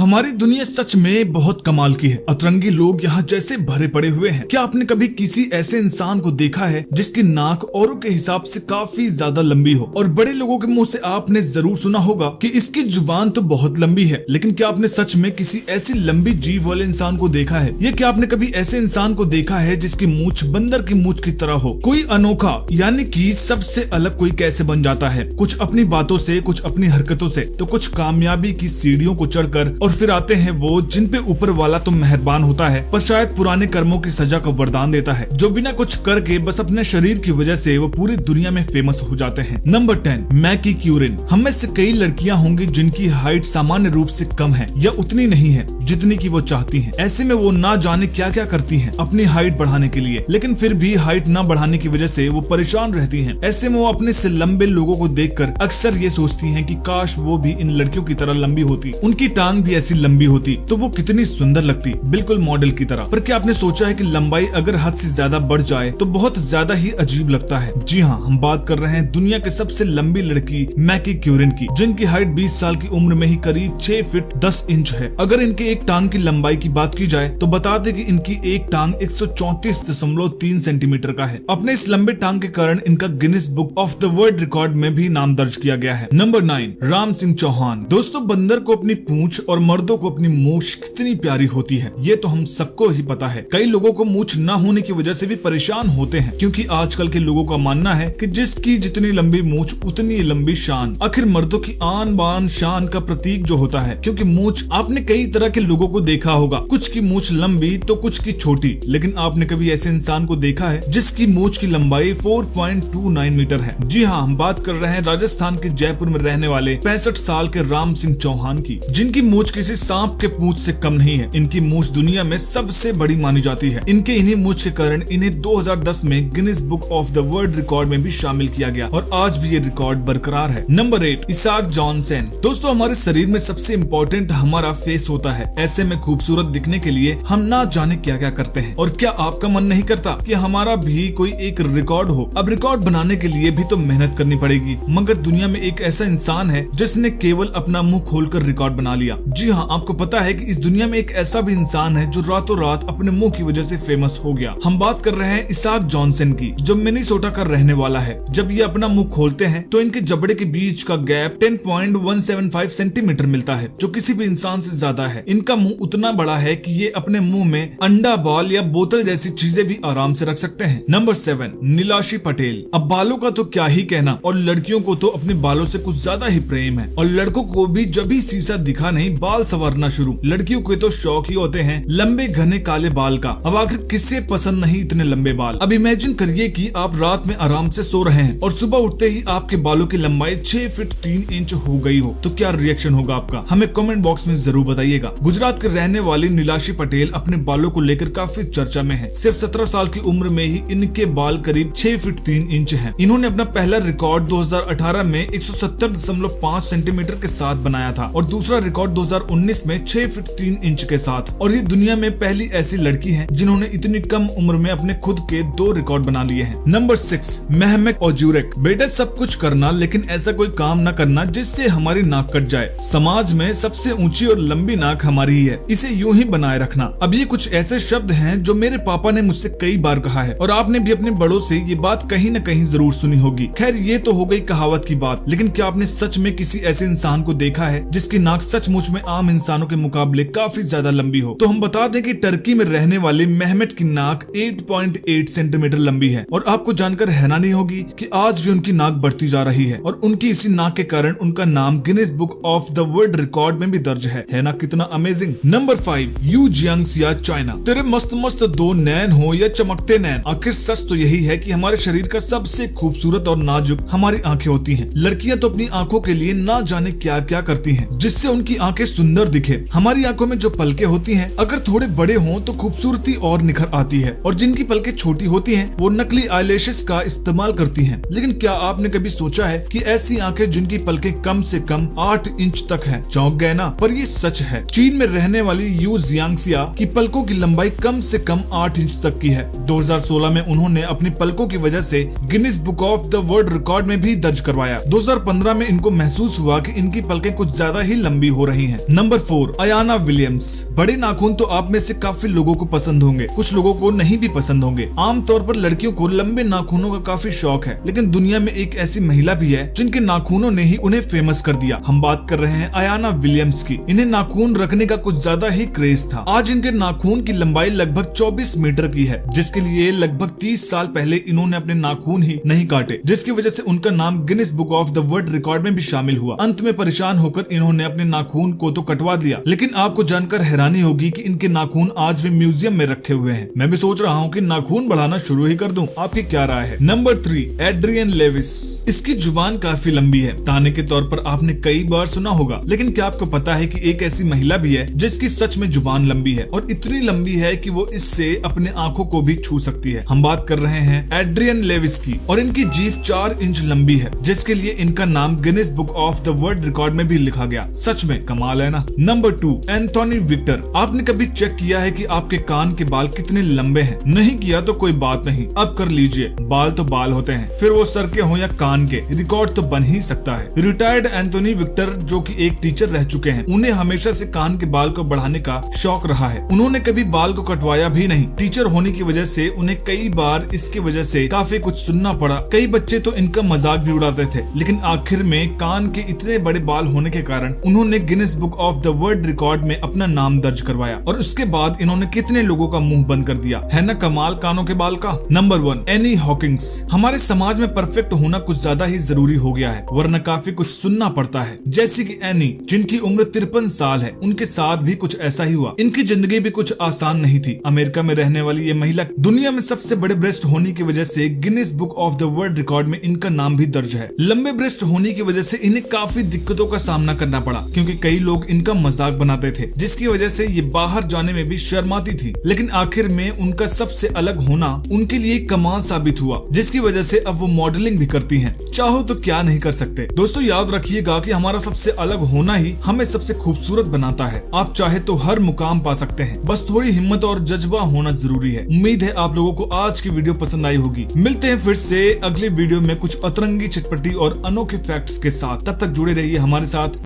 हमारी दुनिया सच में बहुत कमाल की है। अतरंगी लोग यहाँ जैसे भरे पड़े हुए हैं। क्या आपने कभी किसी ऐसे इंसान को देखा है जिसकी नाक औरों के हिसाब से काफी ज्यादा लंबी हो? और बड़े लोगों के मुंह से आपने जरूर सुना होगा कि इसकी जुबान तो बहुत लंबी है, लेकिन क्या आपने सच में किसी ऐसी लंबी जीभ वाले इंसान को देखा है? या क्या आपने कभी ऐसे इंसान को देखा है जिसकी मूंछ बंदर की मूंछ की तरह हो? कोई अनोखा यानी कि सबसे अलग कोई कैसे बन जाता है? कुछ अपनी बातों से, कुछ अपनी हरकतों से, तो कुछ कामयाबी की सीढ़ियों को चढ़कर, और फिर आते हैं वो जिन पे ऊपर वाला तो मेहरबान होता है पर शायद पुराने कर्मों की सजा का वरदान देता है, जो बिना कुछ करके बस अपने शरीर की वजह से वो पूरी दुनिया में फेमस हो जाते हैं। नंबर 10, मैकी क्यूरिन। हम में से कई लड़कियां होंगी जिनकी हाइट सामान्य रूप से कम है या उतनी नहीं है जितनी की वो चाहती हैं। ऐसे में वो ना जाने क्या क्या करती हैं अपनी हाइट बढ़ाने के लिए, लेकिन फिर भी हाइट ना बढ़ाने की वजह से वो परेशान रहती हैं। ऐसे में वो अपने से लंबे लोगों को देखकर अक्सर ये सोचती हैं कि काश वो भी इन लड़कियों की तरह लंबी होती, उनकी टांग भी ऐसी लंबी होती तो वो कितनी सुंदर लगती, बिल्कुल मॉडल की तरह। पर क्या आपने सोचा है कि लंबाई अगर हद से ज्यादा बढ़ जाए तो बहुत ज्यादा ही अजीब लगता है? जी हाँ, हम बात कर रहे हैं दुनिया की सबसे लंबी लड़की मैकी क्यूरिन की, जिनकी हाइट 20 साल की उम्र में ही करीब 6 फीट 10 इंच है। अगर इनके एक टांग की लंबाई की बात की जाए तो बता दें कि इनकी एक टांग 134.3 सेंटीमीटर का है। अपने इस लंबे टांग के कारण इनका Guinness book of the world record में भी नाम दर्ज किया गया है। नंबर 9, राम सिंह चौहान। दोस्तों, बंदर को अपनी पूंछ और मर्दों को अपनी मूछ कितनी प्यारी होती है ये तो हम सबको ही पता है। कई लोगों को मूछ न होने की वजह से भी परेशान होते हैं, क्योंकि आजकल के लोगों का मानना है कि जिसकी जितनी लंबी मूछ उतनी लंबी शान। आखिर मर्दों की आन बान शान का प्रतीक जो होता है, क्योंकि मूछ आपने कई तरह के लोगों को देखा होगा, कुछ की मूछ लंबी तो कुछ की छोटी, लेकिन आपने कभी ऐसे इंसान को देखा है जिसकी मूछ की लंबाई 4.29 मीटर है? जी हाँ, हम बात कर रहे हैं राजस्थान के जयपुर में रहने वाले 65 साल के राम सिंह चौहान की, जिनकी मूछ किसी सांप के पूंछ से कम नहीं है। इनकी मूछ दुनिया में सबसे बड़ी मानी जाती है। इनके इन्हीं मूछ के कारण इन्हें 2010 में Guinness book of the world record में भी शामिल किया गया और आज भी ये रिकॉर्ड बरकरार है। Number 8, Isaac Johnson. दोस्तों, हमारे शरीर में सबसे इम्पोर्टेंट हमारा फेस होता है। ऐसे में खूबसूरत दिखने के लिए हम ना जाने क्या क्या करते हैं। और क्या आपका मन नहीं करता कि हमारा भी कोई एक रिकॉर्ड हो? अब रिकॉर्ड बनाने के लिए भी तो मेहनत करनी पड़ेगी, मगर दुनिया में एक ऐसा इंसान है जिसने केवल अपना मुंह खोलकर रिकॉर्ड बना लिया। जी हाँ, आपको पता है कि इस दुनिया में एक ऐसा भी इंसान है जो रातों रात अपने मुंह की वजह से फेमस हो गया। हम बात कर रहे हैं इसाक जॉनसन की, जो मिनेसोटा का रहने वाला है। जब ये अपना मुंह खोलते हैं तो इनके जबड़े के बीच का गैप 10.175 सेंटीमीटर मिलता है, जो किसी भी इंसान से ज्यादा है। इनका मुंह उतना बड़ा है कि ये अपने मुंह में अंडा, बॉल या बोतल जैसी चीजें भी आराम से रख सकते हैं। नंबर 7, नीलाशी पटेल। अब बालों का तो क्या ही कहना, और लड़कियों को तो अपने बालों से कुछ ज्यादा ही प्रेम है, और लड़कों को भी जब भी शीशा दिखा नहीं बाल संवारना शुरू। लड़कियों के तो शौक ही होते हैं लंबे घने काले बाल का। अब आखिर किसे पसंद नहीं इतने लंबे बाल? अब इमेजिन करिए कि आप रात में आराम से सो रहे हैं और सुबह उठते ही आपके बालों की लंबाई 6 फीट 3 इंच हो गई हो, तो क्या रिएक्शन होगा आपका? हमें कमेंट बॉक्स में जरूर बताइएगा। गुजरात के रहने वाली नीलाशी पटेल अपने बालों को लेकर काफी चर्चा में है। सिर्फ 17 साल की उम्र में ही इनके बाल करीब 6 फीट 3 इंच हैं। इन्होंने अपना पहला रिकॉर्ड 2018 में 170.5 सेंटीमीटर के साथ बनाया था और दूसरा रिकॉर्ड 2019 में 6 फीट 3 इंच के साथ। और ये दुनिया में पहली ऐसी लड़की है जिन्होंने इतनी कम उम्र में अपने खुद के 2 रिकॉर्ड बना लिए हैं। Number 6, Mehmet Ozyurek. बेटा, सब कुछ करना लेकिन ऐसा कोई काम न करना जिससे हमारी नाक कट जाए। समाज में सबसे ऊंची और लंबी नाक हमारी ही है, इसे यूं ही बनाए रखना। अब ये कुछ ऐसे शब्द हैं जो मेरे पापा ने मुझसे कई बार कहा है, और आपने भी अपने बड़ों से ये बात कहीं न कहीं जरूर सुनी होगी। खैर, ये तो हो गई कहावत की बात, लेकिन क्या आपने सच में किसी ऐसे इंसान को देखा है जिसकी नाक सचमुच में आम इंसानों के मुकाबले काफी ज्यादा लंबी हो? तो हम बता दें कि टर्की में रहने वाले मेहमेट की नाक 8.8 सेंटीमीटर लंबी है, और आपको जानकर हैरानी होगी कि आज भी उनकी नाक बढ़ती जा रही है, और उनकी इसी नाक के कारण उनका नाम Guinness book of the world record में भी दर्ज है ना? कितना amazing. Number 5, Yu Jianxia, China. तेरे मस्त मस्त 2 नैन हो या चमकते नैन, आखिर सच तो यही है कि हमारे शरीर का सबसे खूबसूरत और नाजुक हमारी आंखें होती हैं। लड़कियां तो अपनी आंखों के लिए ना जाने क्या क्या करती हैं जिससे उनकी आंखें सुंदर दिखे। हमारी आंखों में जो पलके होती हैं अगर थोड़े बड़े हों तो खूबसूरती और निखर आती है, और जिनकी पलकें छोटी होती हैं वो नकली आईलैशेस का इस्तेमाल करती हैं। लेकिन क्या आपने कभी सोचा है कि ऐसी आंखें जिनकी पलकें कम से कम 8 इंच तक हैं? चौंक गए ना? पर ये सच है। चीन में रहने वाली यू जियांगसिया की पलकों की लंबाई कम से कम 8 इंच तक की है। 2016 में उन्होंने अपनी पलकों की वजह से Guinness book of the world record में भी दर्ज करवाया। 2015 में इनको महसूस हुआ कि इनकी पलकें कुछ ज्यादा ही लंबी हो रही हैं। Number 4 Ayana Williams. बड़े नाखून तो आप में से काफी लोगों को पसंद होंगे, कुछ लोगों को नहीं भी पसंद होंगे। आमतौर पर लड़कियों को लंबे नाखूनों का काफी शौक है, लेकिन दुनिया में एक ऐसी महिला भी है जिनके नाखूनों ने ही उन्हें फेमस कर दिया। हम बात कर रहे हैं अयाना विलियम्स की। इन्हें नाखून रखने का कुछ ज्यादा ही क्रेज था। आज इनके नाखून की लंबाई लगभग 24 मीटर की है, जिसके लिए लगभग 30 साल पहले इन्होंने अपने नाखून ही नहीं काटे, जिसकी वजह से उनका नाम Guinness book of the world record में भी शामिल हुआ। अंत में परेशान होकर इन्होंने अपने नाखून को तो कटवा दिया, लेकिन आपको जानकर हैरानी होगी कि इनके नाखून आज भी म्यूजियम में रखे हुए हैं। मैं भी सोच रहा हूँ कि नाखून बढ़ाना शुरू ही कर दूं। आपकी क्या राय है? Number 3 Adrian Lewis. इसकी जुबान काफी लंबी है, ताने के तौर पर आपने कई बार सुना होगा, लेकिन क्या आपको पता है कि एक ऐसी महिला भी है जिसकी सच में जुबान लंबी है, और इतनी लंबी है कि वो इससे अपने आंखों को भी छू सकती है। हम बात कर रहे हैं एड्रियन लेविस की, और इनकी जीभ 4 इंच लंबी है, जिसके लिए इनका नाम Guinness book of the world record में भी लिखा गया। सच में कमाल है ना। Number 2 Anthony Victor. आपने कभी चेक किया है कि आपके कान के बाल कितने लंबे हैं? नहीं किया तो कोई बात नहीं, अब कर लीजिए। बाल तो बाल होते हैं, फिर वो सर के हो या कान के, रिकॉर्ड तो बन ही सकता है। रिटायर्ड एंथोनी विक्टर, जो कि एक टीचर रह चुके हैं, उन्हें हमेशा से कान के बाल को बढ़ाने का शौक रहा है। उन्होंने कभी बाल को कटवाया भी नहीं। टीचर होने की वजह से उन्हें कई बार इसकी वजह से काफी कुछ सुनना पड़ा। कई बच्चे तो इनका मजाक भी उड़ाते थे, लेकिन आखिर में कान के इतने बड़े बाल होने के कारण उन्होंने Guinness book of the world record में अपना नाम दर्ज करवाया, और उसके बाद इन्होंने कितने लोगों का मुंह बंद कर दिया है ना। कमाल कानों के बाल का। Number 1 Annie Hawkins. हमारे समाज में परफेक्ट होना कुछ ज्यादा ही जरूरी हो गया है, वरना काफी कुछ सुनना पड़ता है। जैसे कि एनी, जिनकी उम्र 53 साल है, उनके साथ भी कुछ ऐसा ही हुआ। इनकी जिंदगी भी कुछ आसान नहीं थी। अमेरिका में रहने वाली ये महिला दुनिया में सबसे बड़े ब्रेस्ट होने की वजह से Guinness book of the world record में इनका नाम भी दर्ज है। लंबे ब्रेस्ट होने की वजह से इन्हें काफी दिक्कतों का सामना करना पड़ा, क्योंकि कई लोग इनका मजाक बनाते थे, जिसकी वजह से ये बाहर जाने में भी शर्माती थी। लेकिन आखिर में उनका सबसे अलग होना उनके लिए कमाल साबित हुआ, जिसकी वजह से अब वो मॉडलिंग भी करती हैं। चाहो तो क्या नहीं कर सकते। दोस्तों याद रखिएगा कि हमारा सबसे अलग होना ही हमें सबसे खूबसूरत बनाता है। आप चाहे तो हर मुकाम पा सकते हैं, बस थोड़ी हिम्मत और जज्बा होना जरूरी है। उम्मीद है आप लोगों को आज की वीडियो पसंद आई होगी। मिलते हैं फिर से अगले वीडियो में कुछ अतरंगी, चटपटी और अनोखे फैक्ट्स के साथ। तब तक जुड़े रहिए हमारे साथ।